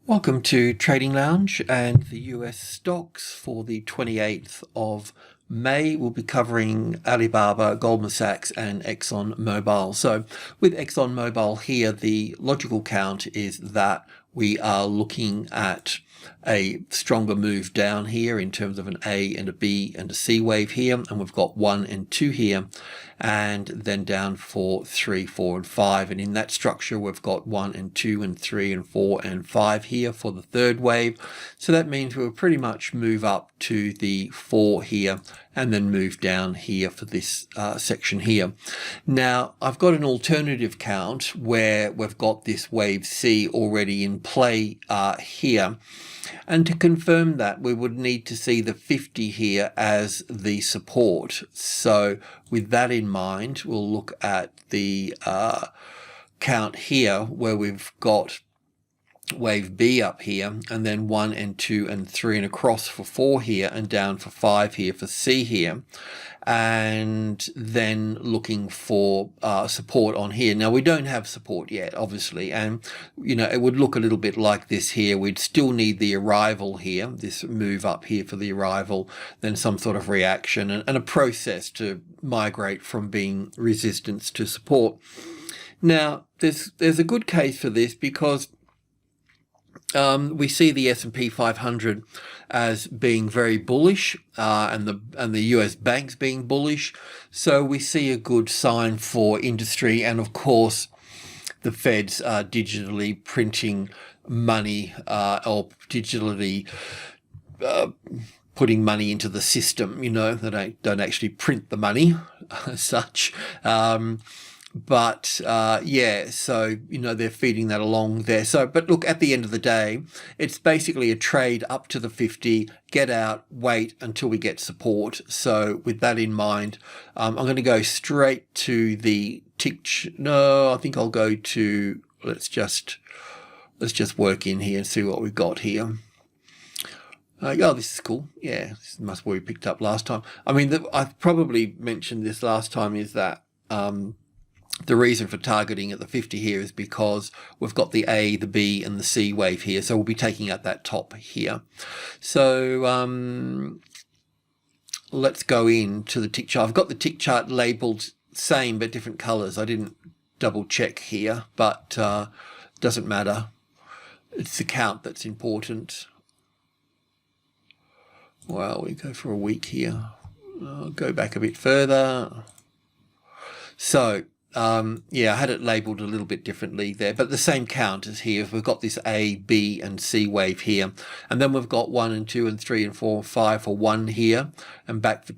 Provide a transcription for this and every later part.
Welcome to Trading Lounge and the US stocks for the 28th of May. We'll be covering Alibaba, Goldman Sachs and Exxon Mobil. So with Exxon Mobil here, the logical count is that we are looking at a stronger move down here in terms of an A and a B and a C wave here, and we've got 1 and 2 here, and then down for 3, 4 and 5, and in that structure we've got 1 and 2 and 3 and 4 and 5 here for the third wave. So that means we'll pretty much move up to the 4 here and then move down here for this section here. Now I've got an alternative count where we've got this wave C already in play here, and to confirm that we would need to see the 50 here as the support. So with that in mind, we'll look at the count here where we've got wave B up here, and then 1 and 2 and 3 and across for 4 here, and down for 5 here for C here, and then looking for support on here. Now we don't have support yet, obviously, and it would look a little bit like this here. We'd still need the arrival here, this move up here for the arrival, then some sort of reaction and a process to migrate from being resistance to support. Now there's a good case for this because we see the S&P 500 as being very bullish, and the US banks being bullish. So we see a good sign for industry, and of course the Feds are digitally printing money or digitally putting money into the system. They don't actually print the money as such. But yeah, so they're feeding that along there. So but look, at the end of the day, it's basically a trade up to the 50, get out, wait until we get support. So with that in mind, I'm going to go straight to the tick. No, I think I'll go to, let's just work in here and see what we've got here. Oh, this is cool. Yeah, this must be what we picked up last time. I mean, I've probably mentioned this last time, is that the reason for targeting at the 50 here is because we've got the A, the B and the C wave here. So we'll be taking out that top here. So let's go into the tick chart. I've got the tick chart labeled same but different colors. I didn't double check here, but doesn't matter. It's the count that's important. Well, we go for a week here. I'll go back a bit further. So yeah, I had it labeled a little bit differently there, but the same count as here. We've got this A, B and C wave here, and then we've got 1 and 2 and 3 and 4 and 5 for 1 here, and back for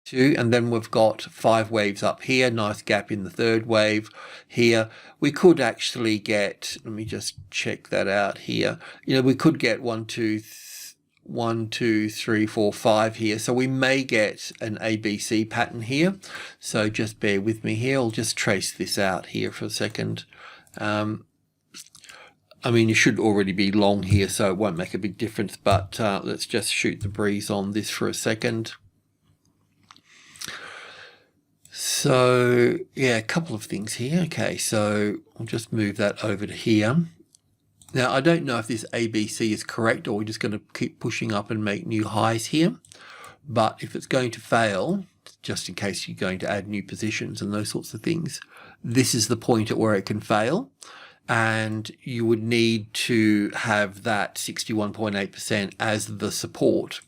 2, and then we've got 5 waves up here, nice gap in the third wave here. We could actually get, let me just check that out here, we could get 1, 2, 3, 4, 5 here. So we may get an ABC pattern here. So just bear with me here. I'll just trace this out here for a second. I mean, you should already be long here, so it won't make a big difference, but let's just shoot the breeze on this for a second. So yeah, a couple of things here. Okay, so I'll just move that over to here. Now, I don't know if this ABC is correct, or we're just going to keep pushing up and make new highs here. But if it's going to fail, just in case you're going to add new positions and those sorts of things, this is the point at where it can fail. And you would need to have that 61.8% as the support.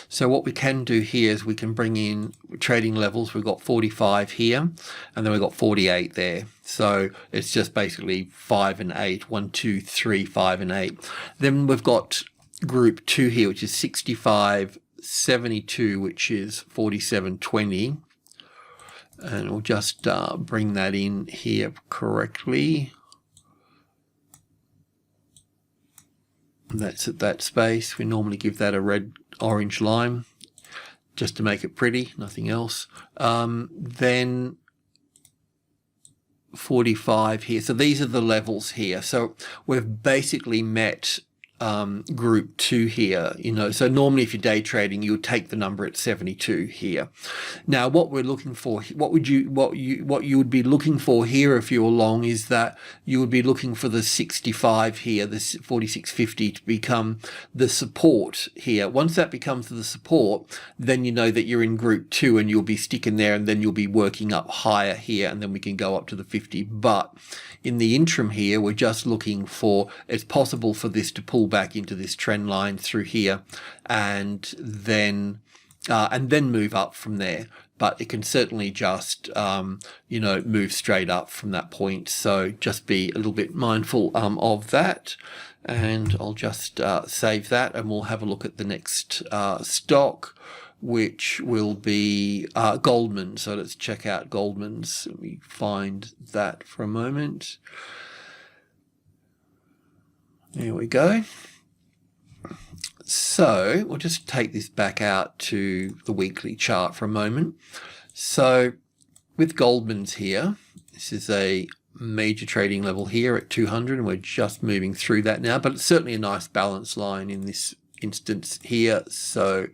So what we can do here is we can bring in trading levels. We've got 45 here, and then we've got 48 there. So it's just basically 5 and 8, 1, 2, 3, 5 and 8. Then we've got group 2 here, which is 65, 72, which is 47.20. And we'll just bring that in here correctly. And that's at that space. We normally give that a red, orange line just to make it pretty, nothing else. Then 45 here. So these are the levels here. So we've basically met group 2 here, so normally if you're day trading, you would take the number at 72 here. Now what we're looking for, what you would be looking for here if you're long, is that you would be looking for the 65 here, the 46.50, to become the support here. Once that becomes the support, then you know that you're in group 2 and you'll be sticking there, and then you'll be working up higher here, and then we can go up to the 50. But in the interim here, we're just looking for, it's possible for this to pull back into this trend line through here, and then move up from there. But it can certainly just move straight up from that point. So just be a little bit mindful of that. And I'll just save that, and we'll have a look at the next stock, which will be Goldman. So let's check out Goldman's. Let me find that for a moment. There we go. So we'll just take this back out to the weekly chart for a moment. So with Goldman's here, this is a major trading level here at 200, and we're just moving through that now, but it's certainly a nice balance line in this instance here. So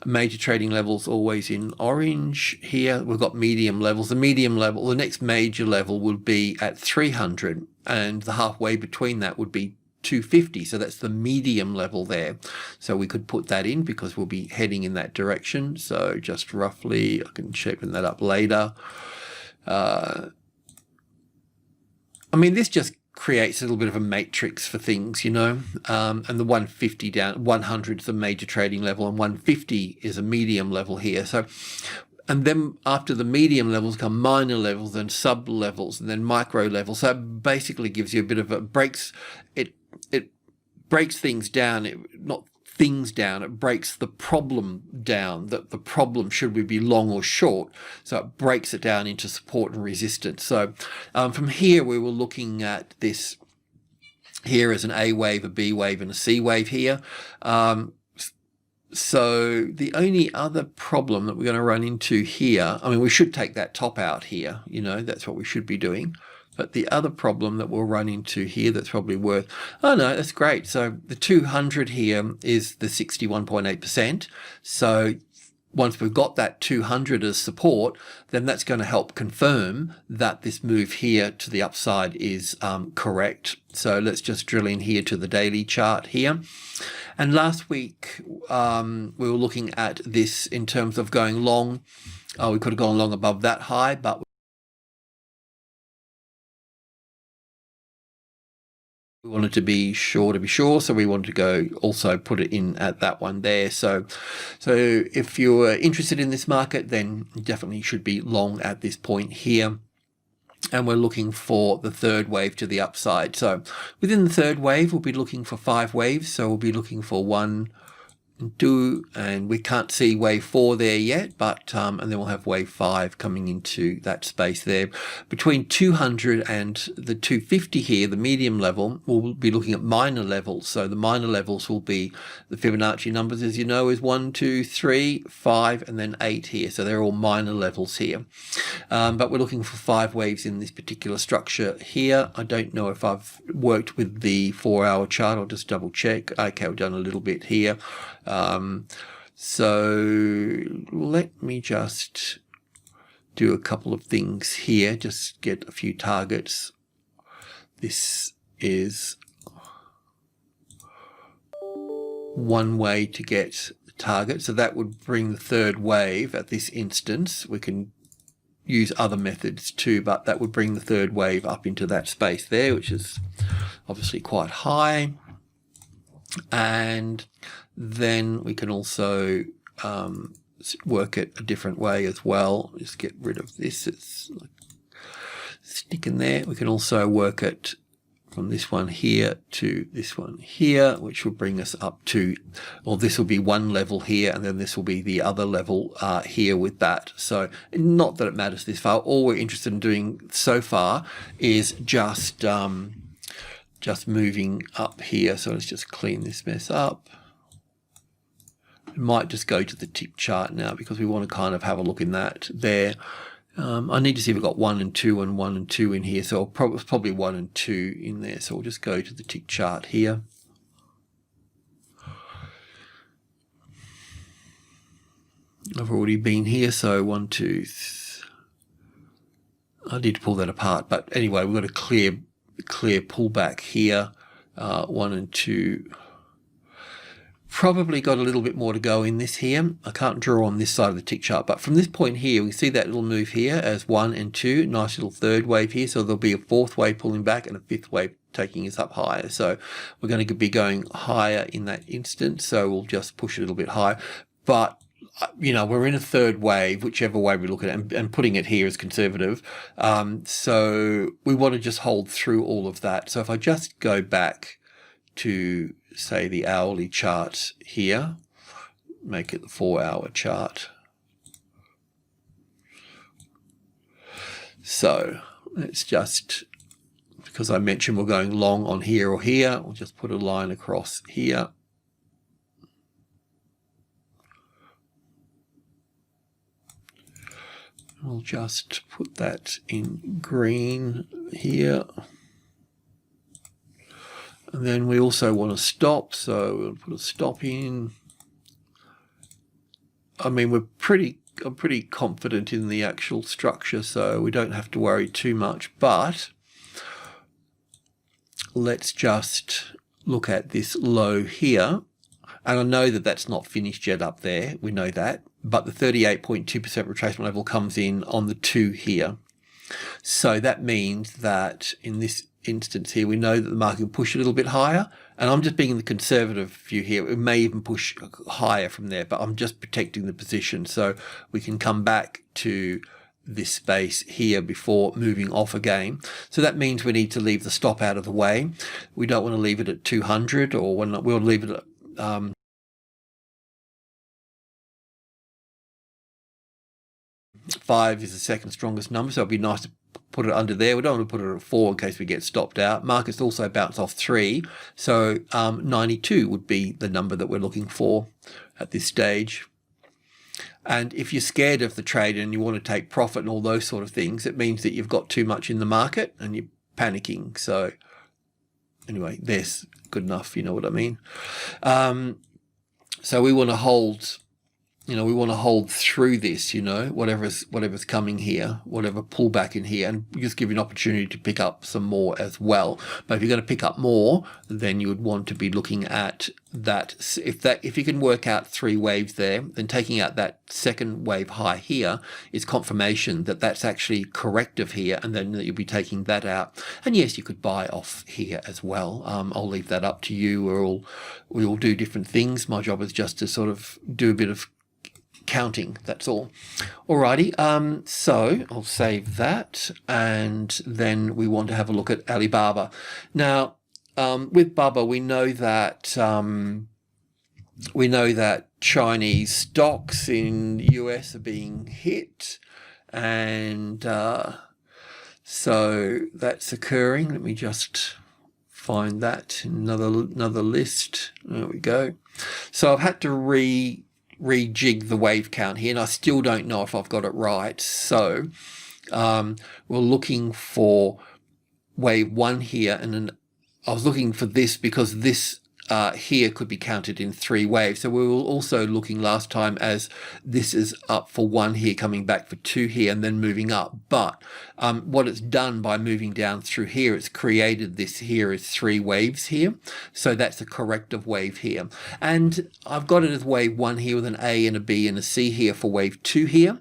major trading levels always in orange here. We've got medium levels. The medium level, the next major level would be at 300, and the halfway between that would be 250. So that's the medium level there. So we could put that in because we'll be heading in that direction. So just roughly, I can check that up later. I mean, this just creates a little bit of a matrix for things, and the 150 down, 100 is the major trading level, and 150 is a medium level here. So, and then after the medium levels come minor levels, then sub levels, and then micro levels. So it basically gives you a bit of a it breaks things down, it breaks the problem down, that the problem, should we be long or short. So it breaks it down into support and resistance. So from here, we were looking at this here as an A wave, a B wave, and a C wave here. So the only other problem that we're going to run into here, I mean, we should take that top out here, that's what we should be doing. But the other problem that we'll run into here that's probably worth, oh no, that's great. So the 200 here is the 61.8%. So once we've got that 200 as support, then that's going to help confirm that this move here to the upside is correct. So let's just drill in here to the daily chart here. And last week, we were looking at this in terms of going long. We could have gone long above that high, but we wanted to be sure, so we wanted to go also put it in at that one there. So if you're interested in this market, then you definitely should be long at this point here. And we're looking for the third wave to the upside. So within the third wave, we'll be looking for 5 waves. So we'll be looking for 1 and 2, and we can't see wave 4 there yet, but and then we'll have wave 5 coming into that space there. Between 200 and the 250 here, the medium level, we'll be looking at minor levels. So the minor levels will be the Fibonacci numbers, as you know, is 1, 2, 3, 5, and then 8 here. So they're all minor levels here. But we're looking for 5 waves in this particular structure here. I don't know if I've worked with the 4-hour chart. I'll just double check. Okay, we've done a little bit here. So let me just do a couple of things here, just get a few targets. This is one way to get the target. So that would bring the third wave at this instance. We can use other methods too, but that would bring the third wave up into that space there, which is obviously quite high. And then we can also work it a different way as well. Just get rid of this. It's like sticking there. We can also work it from this one here to this one here, which will bring us up to, well, this will be one level here, and then this will be the other level here with that. So not that it matters this far. All we're interested in doing so far is just moving up here. So let's just clean this mess up. We might just go to the tick chart now because we want to kind of have a look in that there. I need to see if we've got 1 and 2 and 1 and 2 in here. So probably 1 and 2 in there. So we'll just go to the tick chart here. I've already been here, so 1, 2, I need to pull that apart, but anyway, we've got a clear pullback here, 1 and 2. Probably got a little bit more to go in this here. I can't draw on this side of the tick chart, but from this point here, we see that little move here as 1 and 2, nice little third wave here. So there'll be a fourth wave pulling back and a fifth wave taking us up higher. So we're going to be going higher in that instant. So we'll just push it a little bit higher. But you know, we're in a third wave, whichever way we look at it, and putting it here is conservative. So we want to just hold through all of that. So if I just go back to, say, the hourly chart here, make it the 4-hour chart. So let's just, because I mentioned we're going long on here or here, we'll just put a line across here. We'll just put that in green here. And then we also want to stop, so we'll put a stop in. I mean, I'm pretty confident in the actual structure, so we don't have to worry too much. But let's just look at this low here. And I know that that's not finished yet up there. We know that. But the 38.2% retracement level comes in on the 2 here. So that means that in this instance here, we know that the market will push a little bit higher. And I'm just being in the conservative view here. It may even push higher from there, but I'm just protecting the position. So we can come back to this space here before moving off again. So that means we need to leave the stop out of the way. We don't want to leave it at 200, or we'll leave it at 5 is the second strongest number, so it'd be nice to put it under there. We don't want to put it at 4 in case we get stopped out. Markets also bounce off 3, so 92 would be the number that we're looking for at this stage. And if you're scared of the trade and you want to take profit and all those sort of things, it means that you've got too much in the market and you're panicking. So anyway, there's good enough, you know what I mean. So we want to hold, you know, we want to hold through this, you know, whatever's coming here, whatever pullback in here, and just give you an opportunity to pick up some more as well. But if you're going to pick up more, then you would want to be looking at that. If you can work out 3 waves there, then taking out that second wave high here is confirmation that that's actually corrective here, and then you'll be taking that out. And yes, you could buy off here as well. I'll leave that up to you. We all do different things. My job is just to sort of do a bit of counting, that's all. Alrighty, so I'll save that, and then we want to have a look at Alibaba. Now, with Baba, we know that Chinese stocks in the US are being hit, and so that's occurring. Let me just find that in another list. There we go. So I've had to rejig the wave count here, and I still don't know if I've got it right. So we're looking for wave 1 here, and then I was looking for this because this here could be counted in 3 waves. So we were also looking last time as this is up for 1 here, coming back for 2 here, and then moving up. But what it's done by moving down through here, it's created this here as 3 waves here. So that's a corrective wave here. And I've got it as wave 1 here with an A and a B and a C here for wave 2 here.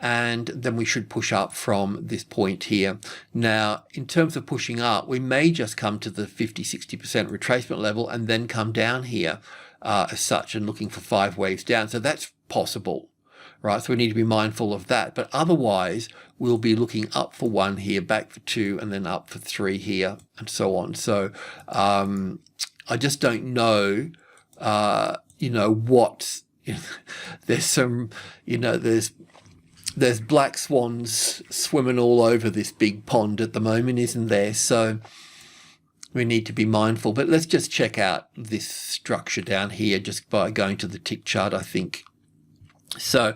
And then we should push up from this point here. Now, in terms of pushing up, we may just come to the 50-60% retracement level and then come down here as such, and looking for 5 waves down. So that's possible, right? So we need to be mindful of that. But otherwise, we'll be looking up for 1 here, back for 2, and then up for 3 here, and so on. So I just don't know, you know, what, there's some, you know, there's black swans swimming all over this big pond at the moment, isn't there? So we need to be mindful. But let's just check out this structure down here just by going to the tick chart, I think. So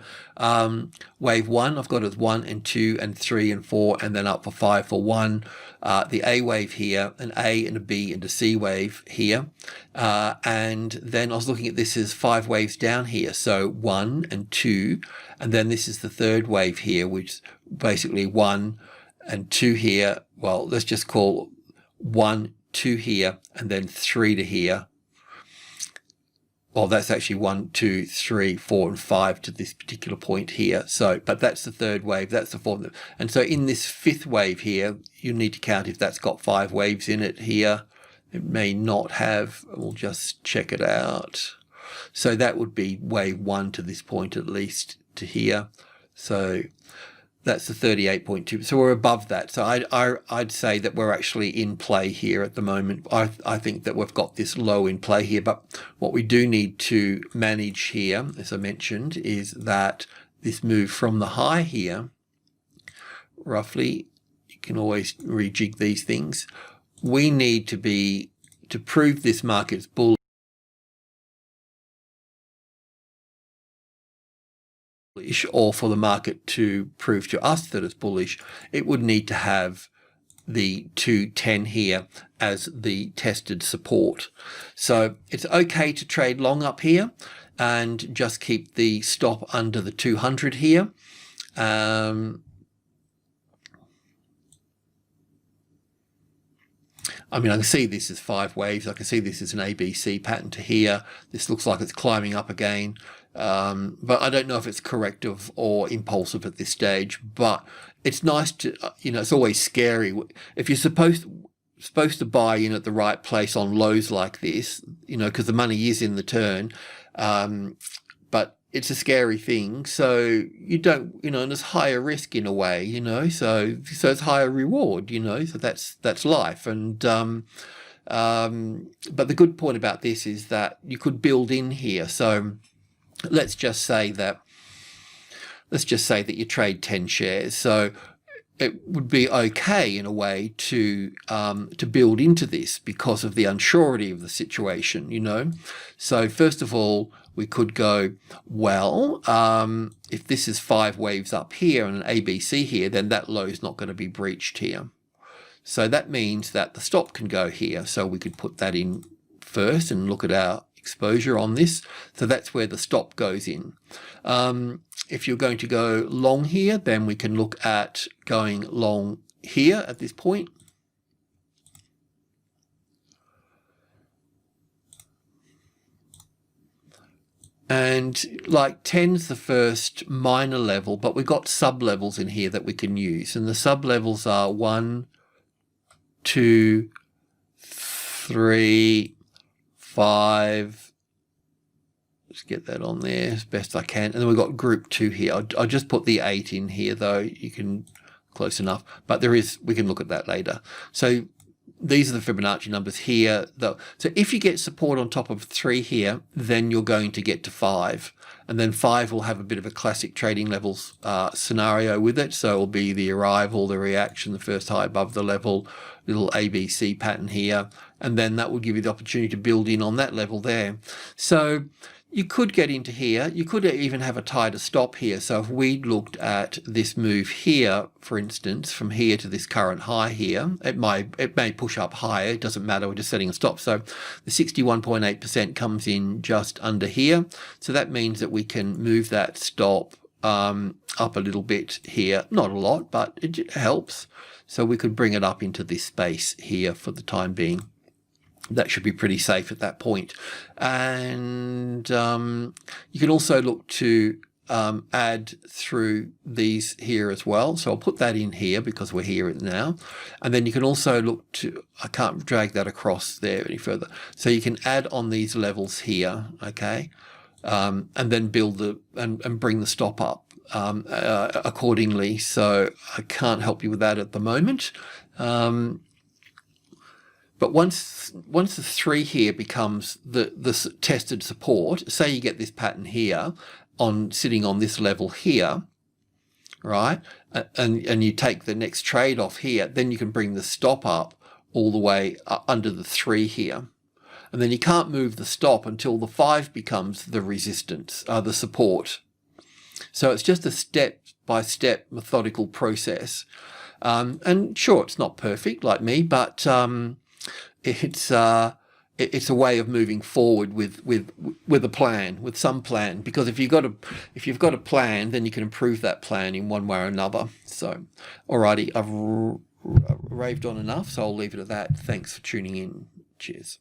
wave 1, I've got as 1 and 2 and 3 and 4, and then up for 5 for 1. The A wave here, an A and a B and a C wave here. And then I was looking at this as 5 waves down here. So 1 and 2, and then this is the third wave here, which is basically 1 and 2 here. Well, let's just call 1, 2 here, and then 3 to here. Well, that's actually 1, 2, 3, 4, and 5 to this particular point here. So, but that's the third wave, that's the fourth. And so in this fifth wave here, you need to count if that's got 5 waves in it here. It may not have, we'll just check it out. So that would be wave 1 to this point, at least to here. So that's the 38.2. So we're above that. So I'd say that we're actually in play here at the moment. I think that we've got this low in play here. But what we do need to manage here, as I mentioned, is that this move from the high here, roughly, you can always rejig these things. We need to prove this market's bullish, or for the market to prove to us that it's bullish, it would need to have the 210 here as the tested support. So it's okay to trade long up here and just keep the stop under the 200 here. I mean, I can see this is 5 waves. I can see this is an ABC pattern to here. This looks like it's climbing up again. But I don't know if it's corrective or impulsive at this stage. But it's nice to, it's always scary. If you're supposed to buy in at the right place on lows like this, because the money is in the turn. But it's a scary thing. So you don't, and there's higher risk in a way, so it's higher reward, so that's life. And, but the good point about this is that you could build in here. So let's just say that you trade 10 shares. So it would be okay in a way to build into this because of the unsurety of the situation, So first of all, we could go, well, if this is 5 waves up here and an ABC here, then that low is not going to be breached here. So that means that the stop can go here. So we could put that in first and look at our exposure on this. So that's where the stop goes in. If you're going to go long here, then we can look at going long here at this point. And like 10's the first minor level, but we've got sub-levels in here that we can use. And the sub-levels are 1, 2, 3, 5. Let's get that on there as best I can. And then we've got group 2 here. I'll just put the 8 in here, though. You can, close enough. But we can look at that later. So these are the Fibonacci numbers here, though. So if you get support on top of 3 here, then you're going to get to 5. And then 5 will have a bit of a classic trading levels scenario with it. So it'll be the arrival, the reaction, the first high above the level, little ABC pattern here. And then that will give you the opportunity to build in on that level there. So you could get into here. You could even have a tighter stop here. So if we looked at this move here, for instance, from here to this current high here, it may push up higher. It doesn't matter. We're just setting a stop. So the 61.8% comes in just under here. So that means that we can move that stop up a little bit here. Not a lot, but it helps. So we could bring it up into this space here for the time being. That should be pretty safe at that point. And you can also look to add through these here as well. So I'll put that in here because we're here now. And then you can also look to, I can't drag that across there any further. So you can add on these levels here, okay? And then build and bring the stop up accordingly. So I can't help you with that at the moment. But once the 3 here becomes the tested support, say you get this pattern here sitting on this level here, right? And you take the next trade off here, then you can bring the stop up all the way under the 3 here. And then you can't move the stop until the 5 becomes the resistance, the support. So it's just a step-by-step methodical process. And sure, it's not perfect like me, but it's a way of moving forward with a plan, with some plan. Because if you've got a plan, then you can improve that plan in one way or another. So, alrighty, I've raved on enough, so I'll leave it at that. Thanks for tuning in. Cheers.